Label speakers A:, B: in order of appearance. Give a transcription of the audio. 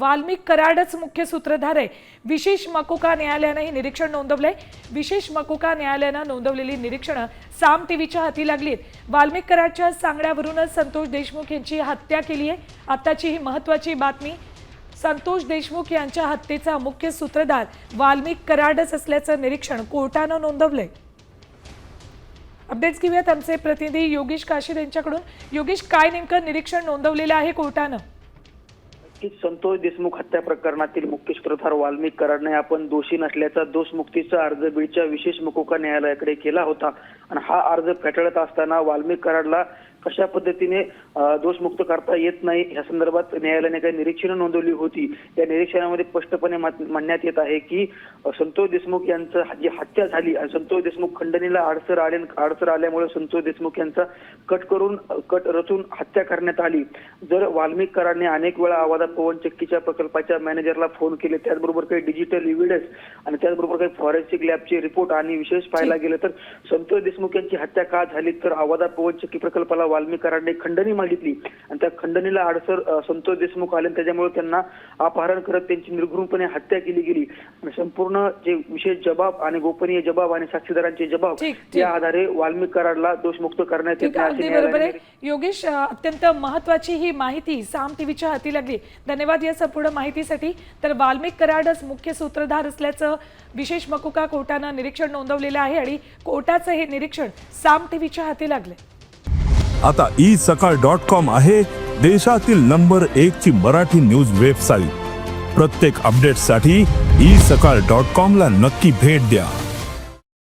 A: वाल्मिक कराडच मुख्य सूत्रधार आहे। विशेष मकोका न्यायालयाने हे निरीक्षण नोंदवलंय। विशेष मकोका न्यायालयाने नोंदवलेली निरीक्षणं साम टीव्हीच्या हाती लागलीत। वाल्मिक कराडच्या सांगण्यावरूनच संतोष देशमुख यांची हत्या केली आहे। आताची ही महत्त्वाची बातमी, संतोष देशमुख यांच्या हत्येचा मुख्य सूत्रधार वाल्मिक कराडच असल्याचं निरीक्षण कोर्टानं नोंदवलंय। अपडेट्स घेऊयात आमचे प्रतिनिधी योगेश काशीद यांच्याकडून। योगेश, काय नेमकं निरीक्षण नोंदवलेलं आहे कोर्टानं?
B: संतोष देशमुख हत्या प्रकरणातील मुख्य सूत्रधार वाल्मिक कराडने आपण दोषी नसल्याचा दोषमुक्तीचा अर्ज बीडच्या विशेष मकोका न्यायालयाकडे केला होता आणि हा अर्ज फेटाळत असताना वाल्मिक कराडला कशा पद्धतीने दोषमुक्त करता येत नाही या संदर्भात न्यायालयाने काही निरीक्षणं नोंदवली होती। या निरीक्षणामध्ये स्पष्टपणे म्हणण्यात येत आहे की संतोष देशमुख यांचं जी हत्या झाली आणि संतोष देशमुख खंडणीला अडसर आल्यामुळे संतोष देशमुख यांचा कट रचून हत्या करण्यात आली। जर वाल्मिक कराडने अनेक वेळा आवाजात पवनचक्कीच्या प्रकल्पाच्या मॅनेजरला फोन केले, त्याचबरोबर काही डिजिटल एव्हिडन्स आणि त्याचबरोबर काही फॉरेन्सिक लॅबचे रिपोर्ट आणि विशेष पाहायला गेलं तर संतोष देशमुख यांची हत्या का झाली तर आवाजात पवनचक्की प्रकल्पाला वाल्मिक कराडने खंडणी मागितली आणि त्या खंडणीला अडसर संतोष देशमुख आले, त्याच्यामुळे त्यांना अपहरण करत त्यांची निर्घृणपणे हत्या केली गेली। संपूर्ण जे विशेष जबाब आणि गोपनीय जबाब आणि साक्षीदारांचे जबाब या आधारे वाल्मिक कराडला दोषमुक्त करण्यात येते।
A: योगेश, अत्यंत महत्त्वाची ही माहिती साम टीव्हीच्या हाती लागली। धन्यवाद या संपूर्ण माहितीसाठी। तर वाल्मिक कराडच मुख्य सूत्रधार असल्याचं विशेष मकोका कोर्टानं निरीक्षण नोंदवलेलं आहे आणि कोर्टाचं हे निरीक्षण साम टीव्हीच्या हाती लागले।
C: आता isakal.com आहे देशातील नंबर 1 ची मराठी न्यूज वेबसाईट। प्रत्येक अपडेटसाठी isakal.com ला नक्की भेट द्या।